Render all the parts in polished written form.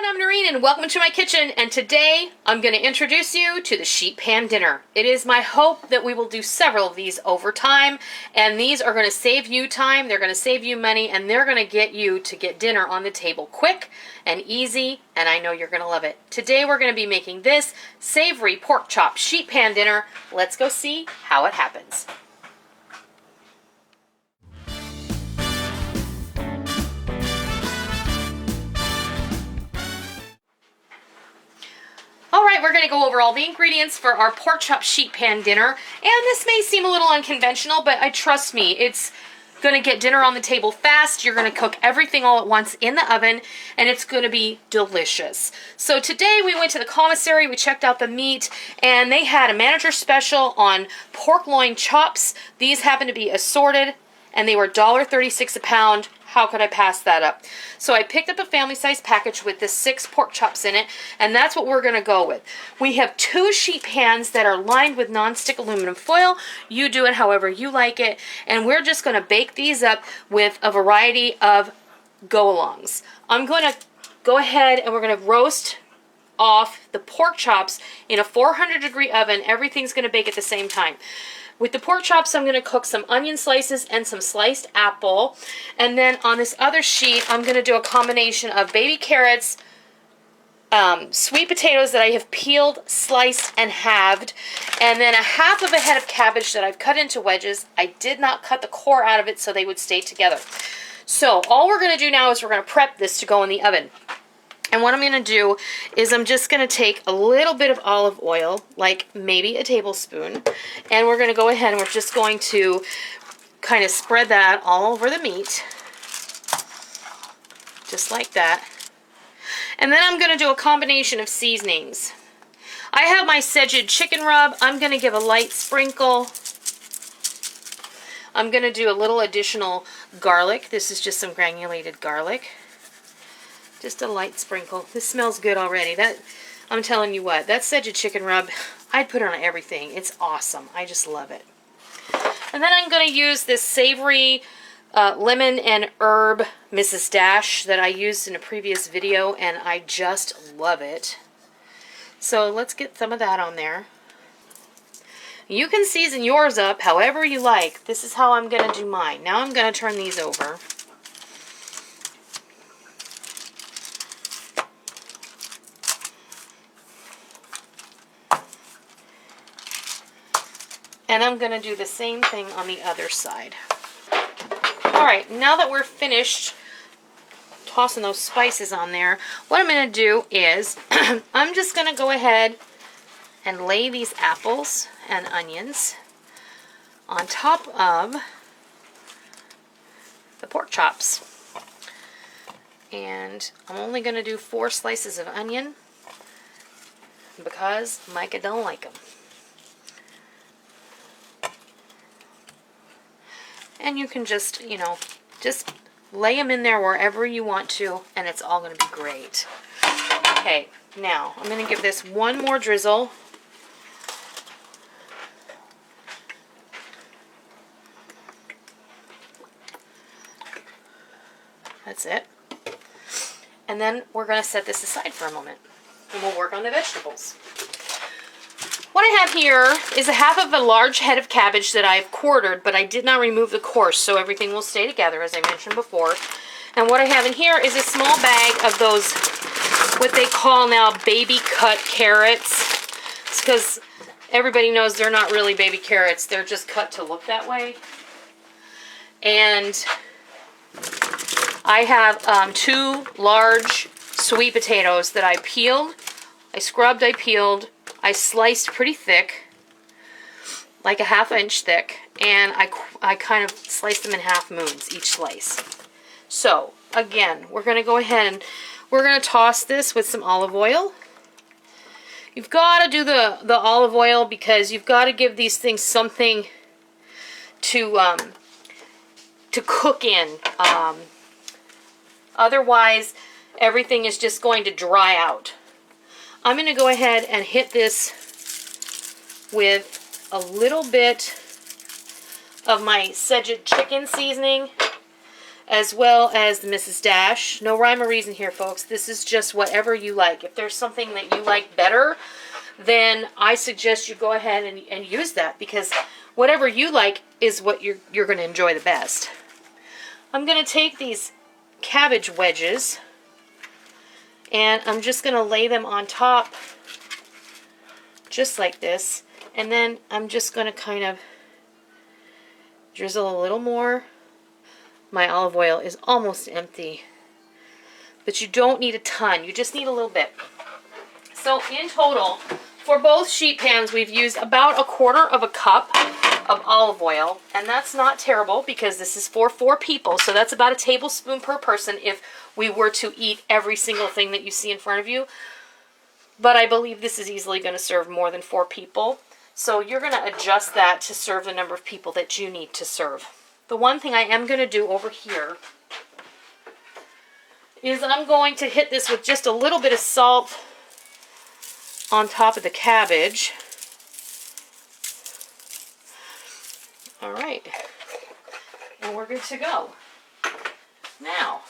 everyone, I'm Noreen and welcome to my kitchen, and today I'm going to introduce you to the sheet pan dinner. It is my hope that we will do several of these over time, and these are going to save you time, they're going to save you money, and they're going to get you to get dinner on the table quick and easy, and I know you're going to love it. Today we're going to be making this savory pork chop sheet pan dinner. Let's go see how it happens. Alright, we're going to go over all the ingredients for our pork chop sheet pan dinner. And this may seem a little unconventional, but trust me, it's going to get dinner on the table fast. You're going to cook everything all at once in the oven, and it's going to be delicious. So today we went to the commissary, we checked out the meat, and they had a manager special on pork loin chops. These happen to be assorted, and they were $1.36 a pound. How could I pass that up? So I picked up a family size package with the 6 pork chops in it, and that's what we're going to go with. We have 2 sheet pans that are lined with non-stick aluminum foil. You do it however you like it, and we're just going to bake these up with a variety of go-alongs. I'm going to go ahead and we're going to roast off the pork chops in a 400-degree oven. Everything's going to bake at the same time. With the pork chops, I'm going to cook some onion slices and some sliced apple. And then on this other sheet, I'm going to do a combination of baby carrots, sweet potatoes that I have peeled, sliced, and halved, and then a half of a head of cabbage that I've cut into wedges. I did not cut the core out of it so they would stay together. So all we're going to do now is we're going to prep this to go in the oven. And what I'm going to do is I'm just going to take a little bit of olive oil, like maybe a tablespoon, and we're going to go ahead and we're just going to kind of spread that all over the meat, just like that. And then I'm going to do a combination of seasonings. I have my Cabbage chicken rub. I'm going to give a light sprinkle. I'm going to do a little additional garlic. This is just some granulated garlic. Just a light sprinkle. This smells good already. I'm telling you what, that Cabbage chicken rub, I'd put it on everything. It's awesome. I just love it. And then I'm going to use this savory lemon and herb Mrs. Dash that I used in a previous video, and I just love it. So let's get some of that on there. You can season yours up however you like. This is how I'm going to do mine. Now I'm going to turn these over. And I'm going to do the same thing on the other side. Alright, now that we're finished tossing those spices on there, what I'm going to do is I'm just going to go ahead and lay these apples and onions on top of the pork chops. And I'm only going to do 4 slices of onion because Micah don't like them. And you can just, just lay them in there wherever you want to, and it's all going to be great. Okay, now I'm going to give this one more drizzle. That's it. And then we're going to set this aside for a moment, and we'll work on the vegetables. What I have here is a half of a large head of cabbage that I've quartered, but I did not remove the core, so everything will stay together, as I mentioned before. And what I have in here is a small bag of those, what they call now baby cut carrots. It's because everybody knows they're not really baby carrots, they're just cut to look that way. And I have 2 large sweet potatoes that I peeled. I scrubbed, I peeled. I sliced pretty thick, like a 1/2 inch thick, and I kind of sliced them in half moons, each slice. So, again, we're going to go ahead and we're going to toss this with some olive oil. You've got to do the olive oil because you've got to give these things something to cook in. Otherwise, everything is just going to dry out. I'm going to go ahead and hit this with a little bit of my Cabbage chicken seasoning, as well as the Mrs. Dash. No rhyme or reason here, folks. This is just whatever you like. If there's something that you like better, then I suggest you go ahead and use that, because whatever you like is what you're going to enjoy the best. I'm going to take these cabbage wedges and I'm just going to lay them on top just like this, and then I'm just going to kind of drizzle a little more. My olive oil is almost empty, but you don't need a ton, you just need a little bit. So in total, for both sheet pans, we've used about 1/4 cup of olive oil, and that's not terrible because this is for 4 people, so that's about a tablespoon per person if we were to eat every single thing that you see in front of you. But I believe this is easily going to serve more than 4 people, so you're going to adjust that to serve the number of people that you need to serve. The one thing I am going to do over here is I'm going to hit this with just a little bit of salt on top of the cabbage. Alright, and we're good to go. Now,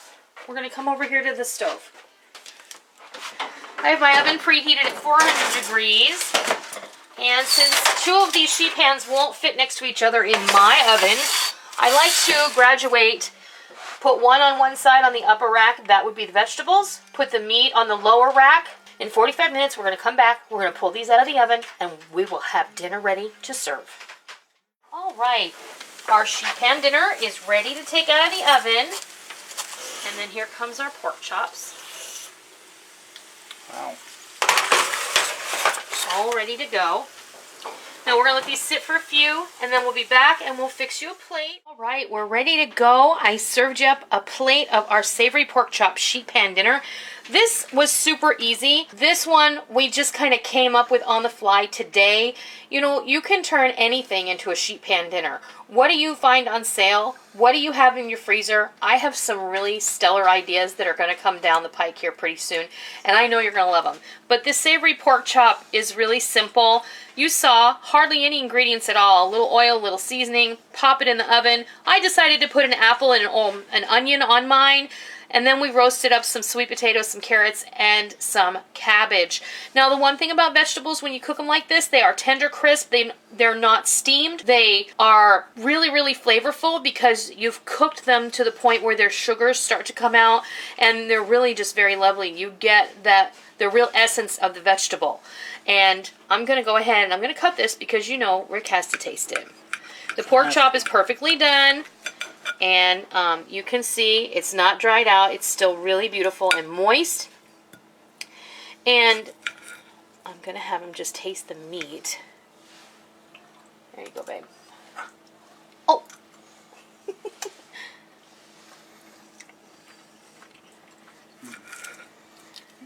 we're going to come over here to the stove. I have my oven preheated at 400 degrees, and since 2 of these sheet pans won't fit next to each other in my oven, I like to graduate, put one on one side on the upper rack, that would be the vegetables, put the meat on the lower rack. In 45 minutes, we're going to come back, we're going to pull these out of the oven, and we will have dinner ready to serve. All right, our sheet pan dinner is ready to take out of the oven. And then here comes our pork chops. Wow. All ready to go. Now we're going to let these sit for a few, and then we'll be back and we'll fix you a plate. All right, we're ready to go. I served you up a plate of our savory pork chop sheet pan dinner. This was super easy. This one we just kind of came up with on the fly today. You know, you can turn anything into a sheet pan dinner. What do you find on sale? What do you have in your freezer? I have some really stellar ideas that are going to come down the pike here pretty soon, and I know you're going to love them. But this savory pork chop is really simple. You saw hardly any ingredients at all. A little oil, a little seasoning, pop it in the oven. I decided to put an apple and an onion on mine. And then we roasted up some sweet potatoes, some carrots, and some cabbage. Now, the one thing about vegetables, when you cook them like this, they are tender crisp. They're not steamed. They are really, really flavorful because you've cooked them to the point where their sugars start to come out, and they're really just very lovely. You get the real essence of the vegetable. And I'm going to go ahead and I'm going to cut this because, you know, Rick has to taste it. The pork chop is perfectly done. And you can see it's not dried out. It's still really beautiful and moist. And I'm going to have him just taste the meat. There you go, babe. Oh!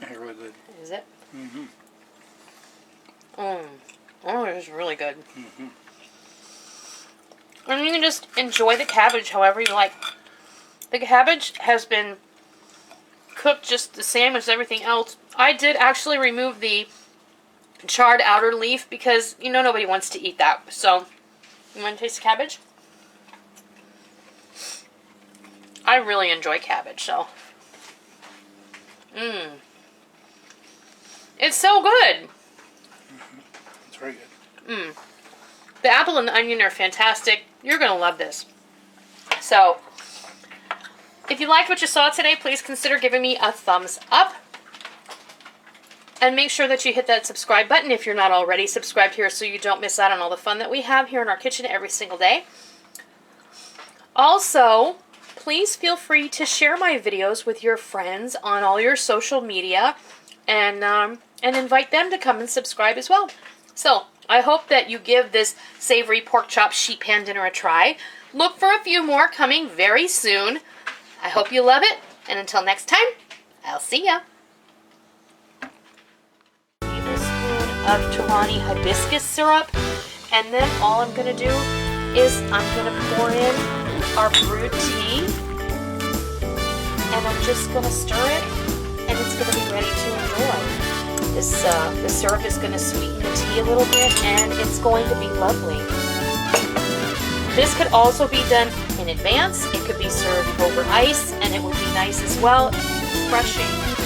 That's really good. Is it? Mm-hmm. Oh, it's really good. Mm-hmm. And you can just enjoy the cabbage however you like. The cabbage has been cooked just the same as everything else. I did actually remove the charred outer leaf because, you know, nobody wants to eat that. So, you want to taste the cabbage? I really enjoy cabbage, so. It's so good. It's very good. The apple and the onion are fantastic. You're going to love this. So, if you liked what you saw today, please consider giving me a thumbs up. And make sure that you hit that subscribe button if you're not already subscribed here so you don't miss out on all the fun that we have here in our kitchen every single day. Also, please feel free to share my videos with your friends on all your social media and invite them to come and subscribe as well. So, I hope that you give this savory pork chop sheet pan dinner a try. Look for a few more coming very soon. I hope you love it, and until next time, I'll see ya. A spoon of Torani hibiscus syrup, and then all I'm going to do is I'm going to pour in our brewed tea, and I'm just going to stir it, and it's going to be ready to enjoy. The syrup is going to sweeten the tea a little bit, and it's going to be lovely. This could also be done in in advance. It could be served over ice, and it will be nice as well, refreshing.